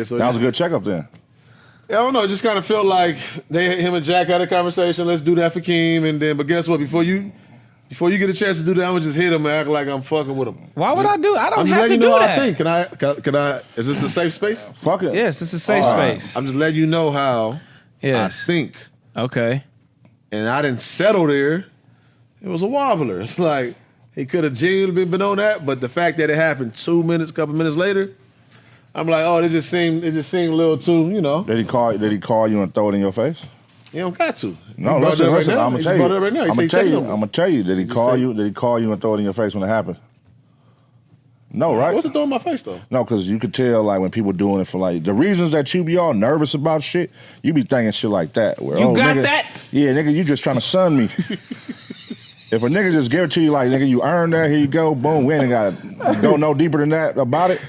So that was a good checkup then. I don't know. It just kind of felt like him and Jack had a conversation. Let's do that for Keem, and then. But guess what? Before you get a chance to do that, I'm gonna just hit him and act like I'm fucking with him. Why would I do? I don't I'm have to you do know that. I think. Can I? Is this a safe space? Fuck it. Yes, it's a safe space. I'm just letting you know how I think. Okay. And I didn't settle there. It was a wobbler. It's like he could have genuinely been on that, but the fact that it happened couple minutes later, I'm like, oh, it just seemed a little too, you know. Did he call you and throw it in your face? You don't got to. No, listen. I'm gonna tell you. I'm gonna tell you. Did he call you? Did he call you and throw it in your face when it happened? No, right? What's it throwing in my face though? No, because you could tell like when people doing it for like the reasons that you be all nervous about shit. You be thinking shit like that. Where, you got nigga, that? Yeah, nigga, you just trying to sun me. If a nigga just give it to you like, nigga, you earned that, here you go, boom, we ain't got to go no deeper than that about it.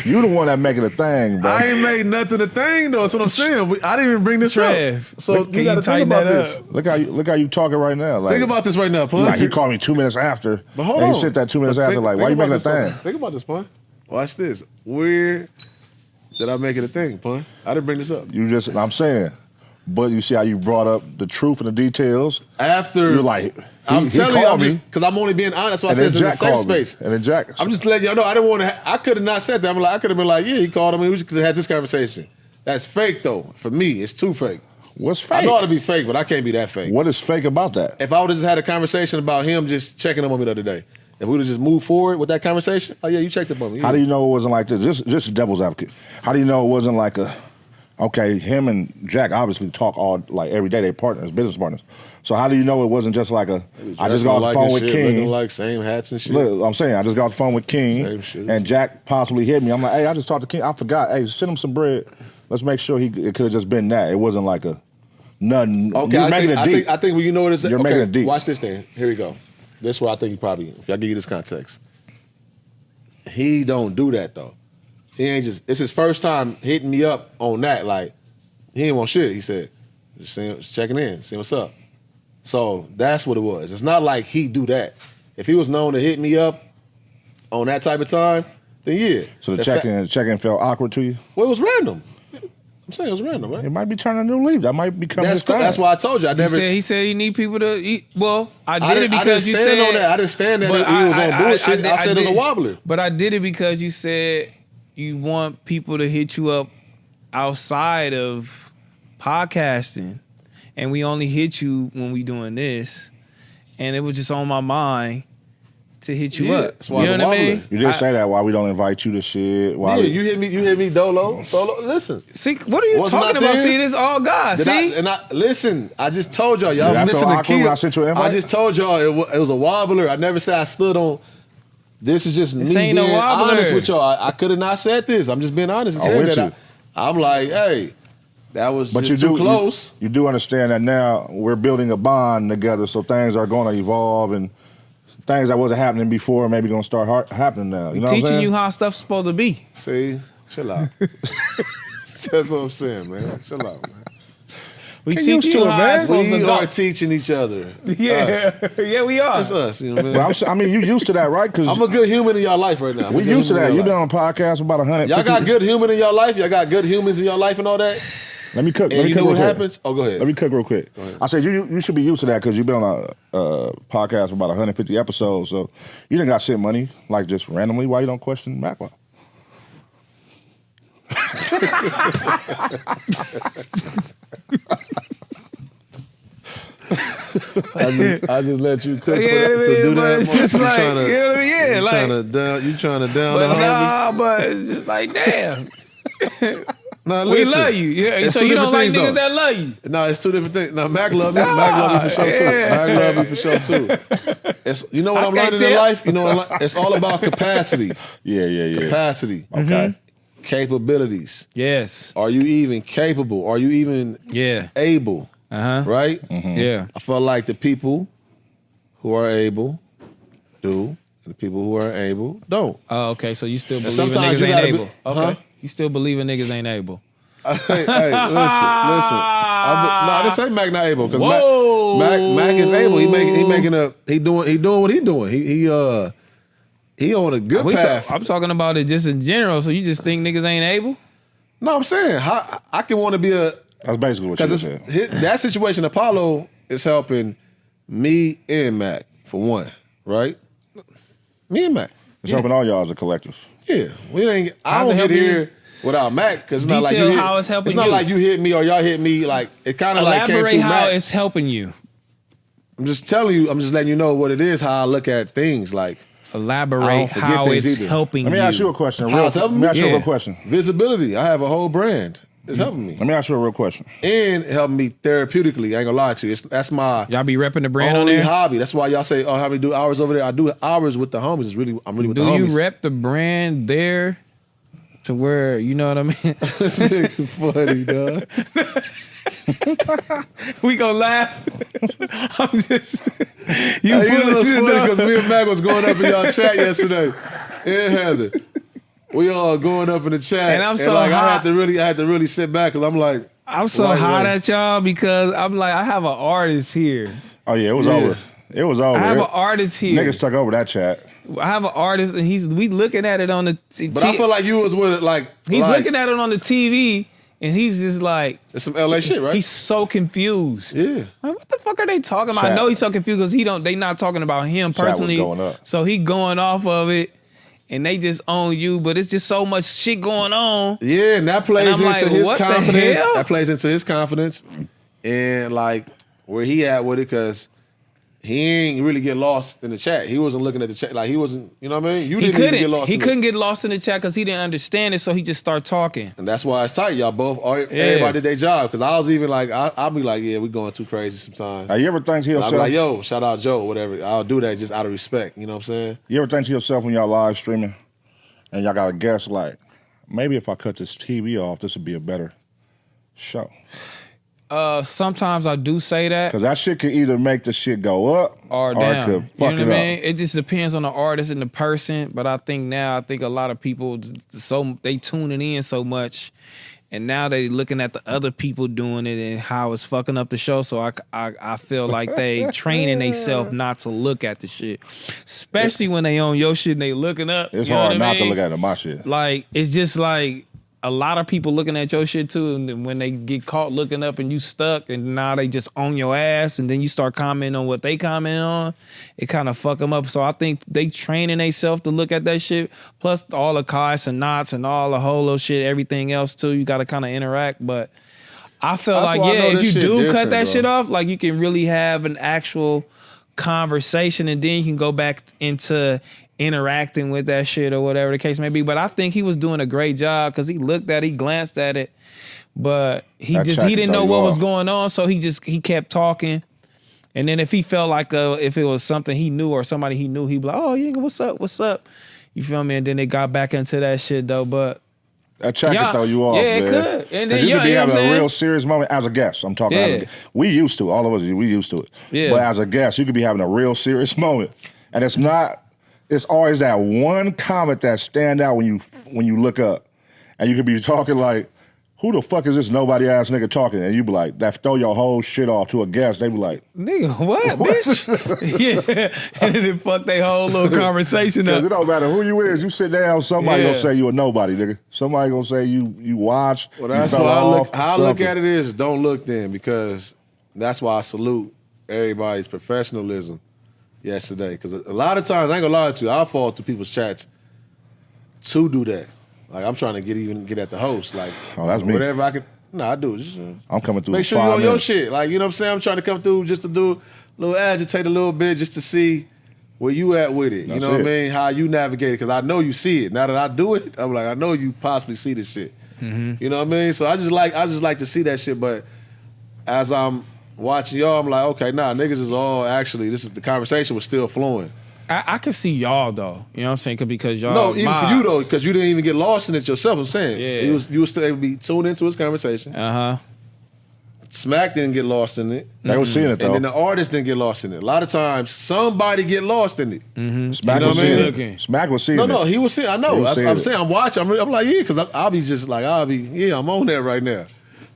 You the one that make it a thing, bro. I ain't made nothing a thing though. That's what I'm saying. I didn't even bring this up. So can you got to think about this. Look how you talking right now. Like, think about this right now, Pun. Like he called me 2 minutes after. But hold and on. he sent that 2 minutes after. Like, why you making a thing? Think about this, Pun. Watch this. Weird that I make it a thing, Pun. I didn't bring this up. I'm saying. But you see how you brought up the truth and the details. After you're like, I'm telling you, because I'm only being honest. So I said it's in a safe space. And then Jack, I'm just letting y'all know. I didn't want to. I could have not said that. I could have been like, yeah, he called him. We could have had this conversation. That's fake though. For me, it's too fake. What's fake? I know how to be fake, but I can't be that fake. What is fake about that? If I would have just had a conversation about him just checking up on me the other day, if we would have just moved forward with that conversation, oh yeah, you checked up on me. Yeah. How do you know it wasn't like this? Just devil's advocate. How do you know it wasn't like a? Okay, him and Jack obviously talk all like every day. They're partners, business partners. So how do you know it wasn't just like a? I just got off the phone with Keem. Like same hats and shit. Look, I'm saying I just got off the phone with Keem, and Jack possibly hit me. I'm like, hey, I just talked to Keem. I forgot. Hey, send him some bread. Let's make sure it could have just been that. It wasn't like a nothing. Okay, I think you know what it is. You're making it deep. Watch this thing. Here we go. This is where I think you probably. If I give you this context, he don't do that though. He ain't just. It's his first time hitting me up on that. Like he ain't want shit. He said, just checking in, see what's up. So that's what it was. It's not like he do that. If he was known to hit me up on that type of time, then yeah. So the check-in felt awkward to you? Well, it was random. I'm saying it was random, right? It might be turning a new leaf. That might become his thing. That's why I told you. He said you need people to eat. Well, I did it because you said on that. I didn't stand there. He was on bullshit. I said it was a wobbler. But I did it because you said you want people to hit you up outside of podcasting, and we only hit you when we doing this, and it was just on my mind to hit you up. That's why you know what I mean? You did say that. Why we don't invite you to shit? Why you hit me dolo solo. Listen, see, what are you talking about? See, this all God. Listen. I just told y'all missing the key. I just told y'all it was a wobbler. I never said I stood on. This is just me being honest with y'all. I could have not said this. I'm just being honest. I'm like, hey, that was just too close. You do understand that now we're building a bond together, so things are going to evolve, and things that wasn't happening before maybe going to start happening now. You know teaching you how stuff's supposed to be. See? Chill out. That's what I'm saying, man. Chill out, man. We teach you how we are teaching each other. Yeah, yeah, we are. It's us. You know what I mean? I mean, you used to that, right? Because I'm a good human in your life right now. We used to that. You've been on a podcast about 150. Y'all got good human in your life. Y'all got good humans in your life and all that. Let me cook. And you know what happens? Oh, go ahead. Let me cook real quick. I said you should be used to that because you've been on a podcast for about 150 episodes, so you didn't got shit money like just randomly. Why you don't question Mackwop? I just let you cook to do that. It's just like, you know what I mean? Yeah, you trying to down but the homies. but it's just like, damn. Nah, we love you. Yeah, so you don't like niggas that love you. No, it's two different things. Now, Mac love me. Mac love me for sure, too. Mac love me for sure, too. You know what I'm learning in life? You know, it's all about capacity. Yeah. Capacity. Okay. Capabilities. Yes. Are you even capable? Are you even able? Right? Mm-hmm. Yeah. I felt like the people who are able do, and the people who are able don't. Oh, okay. So you still believe sometimes niggas you ain't gotta able. Okay. You still believe niggas ain't able. Hey, listen. No, this ain't Mac not able because Mac is able. He doing what he doing. he on a good path. I'm talking about it just in general. So you just think niggas ain't able? No, I'm saying I can want to be a. That's basically what you said. That situation, Apollo is helping me and Mac for one, right? Me and Mac. It's helping all y'all as a collective. Yeah, I don't get here without Mac because it's not like you hit. How it's helping it's not you. like you hit me or y'all hit me. Like it kind of like came Elaborate through how Mac. it's helping you. I'm just telling you. I'm just letting you know what it is. How I look at things. Like Elaborate how it's helping you. Let me ask you a question. How it's helping me? Let me ask you a real question. Visibility. I have a whole brand. It's helping me. Let me ask you a real question. And helping me therapeutically. I ain't gonna lie to you. That's my Y'all be repping the brand only on there? hobby. That's why y'all say, "Oh, how many do hours over there?" I do hours with the homies. I'm really with the homies. Do you rep the brand there to where you know what I mean? This nigga funny, dog. We gonna laugh. I'm just you Hey, full know of it's shit. funny because me and Mac was going up in y'all chat yesterday. And Heather. We all going up in the chat. And I'm so like, hot. I had to really sit back because I'm like, I'm so hot at y'all because I'm like, I have an artist here. Oh yeah, it was over. It was over. I have an artist here. Niggas took over that chat. I have an artist and we looking at it on the but I feel like you was with it like he's like, looking at it on the TV and he's just like it's some LA shit, right? he's so confused. Yeah. Like, what the fuck are they talking about? Chat. I know he's so confused because they not talking about him Chat was personally. going up. So he going off of it and they just own you, but it's just so much shit going on. Yeah, and that plays And I'm into like, his what the confidence. hell? That plays into his confidence and like where he at with it because he ain't really get lost in the chat. He wasn't looking at the chat. Like he wasn't, you know what I mean? You didn't even get lost. He couldn't get lost in the chat because he didn't understand it, so he just started talking. And that's why it's tight. Y'all both, everybody did their job. Because I was even like, I'll be like, yeah, we going too crazy sometimes. You ever think to I'll yourself? be like, yo, shout out Joe, whatever. I'll do that just out of respect. You know what I'm saying? You ever think to yourself when y'all live streaming and y'all got a guest like, maybe if I cut this TV off, this would be a better show? Sometimes I do say that. Because that shit could either make the shit go up Or it down. could You know fuck what I it mean? up. It just depends on the artist and the person. But I think a lot of people they tuning in so much, and now they looking at the other people doing it and how it's fucking up the show. So I feel like they training themselves not to look at the shit, especially when they on your shit and they looking up. It's you know hard what I not mean? to look at my shit. Like it's just like a lot of people looking at your shit too, and then when they get caught looking up and you stuck, and now they just on your ass, and then you start commenting on what they comment on, it kind of fuck them up. So I think they training themselves to look at that shit. Plus all the kites and knots and all the whole little shit, everything else too. You got to kind of interact, but I feel That's like why I know if this you shit do cut different, that bro. shit off, like you can really have an actual conversation, and then you can go back into interacting with that shit or whatever the case may be. But I think he was doing a great job because he glanced at it, but he didn't know what was going on, so he kept talking. And then if he felt like if it was something he knew or somebody he knew, he'd be like, "Oh, yeah, what's up?" You feel me? And then they got back into that shit though. But That chat can throw you off, yeah, man. it could. And then you could be you know having what I'm a saying? real serious moment as a guest. I'm talking as a guest. We used to, all of us, we used to it. Yeah. But as a guest, you could be having a real serious moment. And it's always that one comment that stand out when you look up. And you could be talking like, who the fuck is this nobody ass nigga talking? And you be like, that throw your whole shit off to a guest. They be like, nigga, what, bitch? Yeah. And then it fucked their whole little conversation because it up. don't matter who you is. You sit down, somebody Yeah. gonna say you a nobody, nigga. Somebody gonna say you watch. Well, that's you fell why off, I look something. at it is don't look then because that's why I salute everybody's professionalism yesterday. Because a lot of times, I ain't gonna lie to you, I fall through people's chats to do that. Like I'm trying to get at the host. Like that's me. whatever I can. No, I do. Just, I'm coming through. make in sure you 5 on your minutes. shit. Like you know what I'm saying. I'm trying to come through just to do a little agitate a little bit just to see where you at with it. You That's know what I it. mean? How you navigate it because I know you see it. Now that I do it, I'm like I know you possibly see this shit. Mm-hmm. You know what I mean? So I just like to see that shit. But as I'm watching y'all, I'm like, okay, nah, niggas is all actually. The conversation was still flowing. I can see y'all though. You know what I'm saying? Because y'all. No, even for you mods. though, because you didn't even get lost in it yourself. I'm saying, Yeah. you was still able to be tuned into his conversation. Smack didn't get lost in it. They was seeing it though. And then the artist didn't get lost in it. A lot of times, somebody get lost in it. Smack You know was what I seeing mean? it. Looking. Smack was seeing it. No, he was seeing. I know. He was seeing I'm it. saying I'm watching. I'm like, yeah, because I'll be just like, I'm on there right now.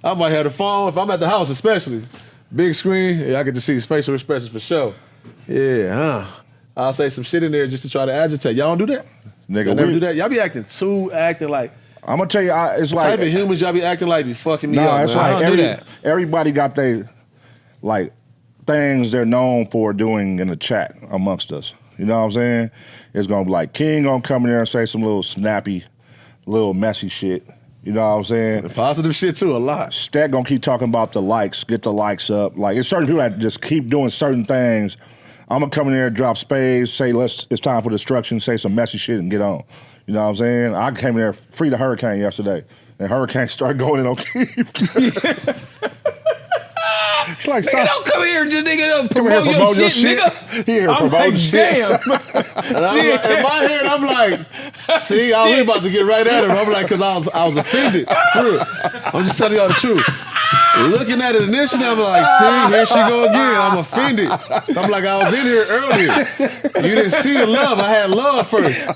I might have the phone if I'm at the house, especially big screen. Yeah, I get to see his facial expressions for sure. Yeah, I'll say some shit in there just to try to agitate. Y'all don't do that? Nigga, Y'all never do that? Y'all be acting like I'm gonna tell you, it's like type of humans y'all be acting like be fucking me no, up. it's Man. like everybody got they like things they're known for doing in the chat amongst us. You know what I'm saying? It's gonna be like King gonna come in there and say some little snappy, little messy shit. You know what I'm saying? Positive shit too, a lot. Stat gonna keep talking about the likes, get the likes up. Like it's certain people that just keep doing certain things. I'm gonna come in there, drop spades, say it's time for destruction, say some messy shit and get on. You know what I'm saying? I came in there, free the Hurricane yesterday, and Hurricane started going in on Keem. Like, nigga, don't come here, just nigga, don't come here, promote your shit, nigga. Here, I'm promote like, shit. damn. And I'm like, in my head, I'm like, see, I was about to get right at him. I'm like, because I was offended. For real. I'm just telling y'all the truth. Looking at it initially, I'm like, see, here she go again. I'm offended. I'm like, I was in here earlier. You didn't see the love. I had love first.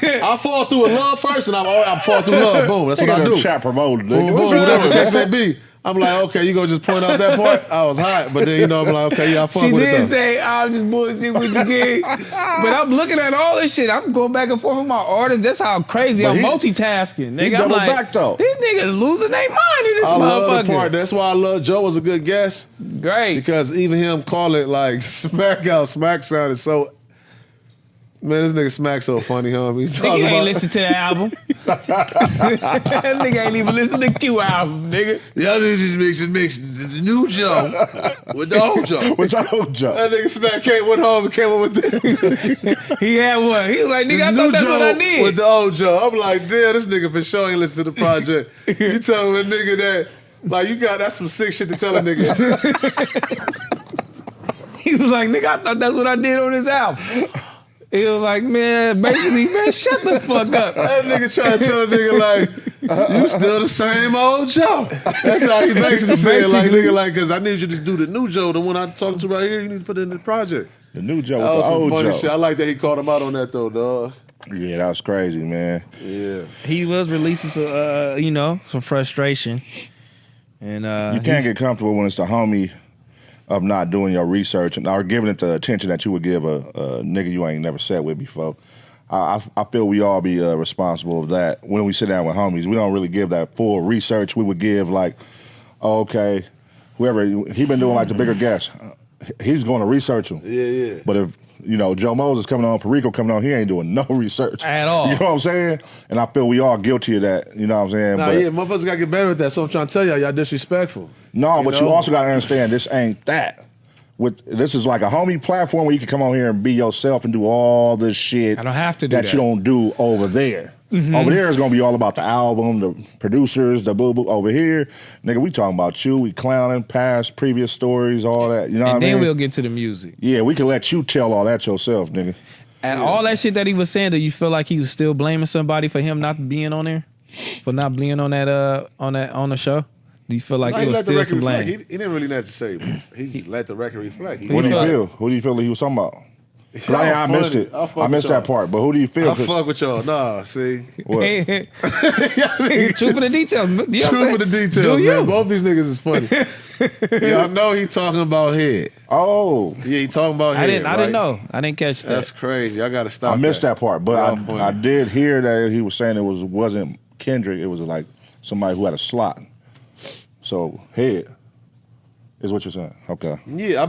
I fall through a love first, and I fall through love. Boom, that's what I do. Chat promoted. Boom, boom, whatever the case may be. I'm like, okay, you gonna just point out that part? I was hot, but then I'm like, okay, yeah, I fuck with it though. She did say, I'm just bullshit with you, kid. But I'm looking at all this shit. I'm going back and forth with my artists. That's how crazy I'm multitasking, nigga. I'm like, back, though. These niggas losing their mind in this I love motherfucker. the part. That's why I love Joe was a good guest. Great. Because even him call it like Smack sounded so. Man, this nigga Smack so funny, homie. He's Nigga, you ain't listen to the album. That nigga ain't even listen to the Q album, nigga. Y'all just mix the new Joe with the old Joe. With the old Joe. That nigga Smack went home and came up with that. He had one. He was like, nigga, I New thought that's Joe what I did. with the old Joe. I'm like, damn, this nigga for sure ain't listen to the project. You telling a nigga that, like, that's some sick shit to tell a nigga. He was like, nigga, I thought that's what I did on this album. He was like, man, basically, man, shut the fuck up. That nigga trying to tell a nigga like, you still the same old Joe. That's how he basically said, like, nigga, like, because I need you to do the new Joe, the one I'm talking to right here, you need to put it in the project. The new Joe That with was the some old funny Joe. shit. I like that he called him out on that though, dog. Yeah, that was crazy, man. Yeah. He was releasing some, some frustration. And You can't get comfortable when it's the homie of not doing your research and or giving it the attention that you would give a nigga you ain't never sat with before. I feel we all be responsible of that. When we sit down with homies, we don't really give that full research. We would give like, oh, okay, whoever, he been doing like the bigger guests. He's going to research them. Yeah. But if, Joe Moses coming on, Perico coming on, he ain't doing no research. At all. You know what I'm saying? And I feel we all guilty of that. You know what I'm saying? Nah, but, yeah, motherfuckers gotta get better at that. So I'm trying to tell y'all disrespectful. No, but you also gotta understand this ain't that. This is like a homie platform where you can come on here and be yourself and do all this shit. I don't have to do that. You don't do over there. Mm-hmm. Over there is gonna be all about the album, the producers, the boo boo. Over here, nigga, we talking about you. We clowning past previous stories, all that. You know what I mean? and then we'll get to the music. Yeah, we can let you tell all that yourself, nigga. And all that shit that he was saying, do you feel like he was still blaming somebody for him not being on there, for not being on that on the show? Do you feel like it was still some blame? He didn't really necessarily. He just let the record reflect. What do you feel? Who do you feel that he was talking about? I missed it. I missed that part. But who do you feel? I fuck with y'all. Nah, see. What? True for the details. You know what I'm True saying? for the details, Do you? man. Both these niggas is funny. Y'all know he talking about head. Oh. Yeah, he talking about head. I didn't know. I didn't catch that. That's crazy. I gotta stop. I missed that part, but Y'all I funny. did hear that he was saying it wasn't Kendrick. It was like somebody who had a slot. So head is what you're saying. Okay. Yeah,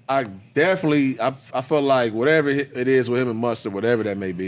I definitely, I felt like whatever it is with him and Mustard, whatever that may be,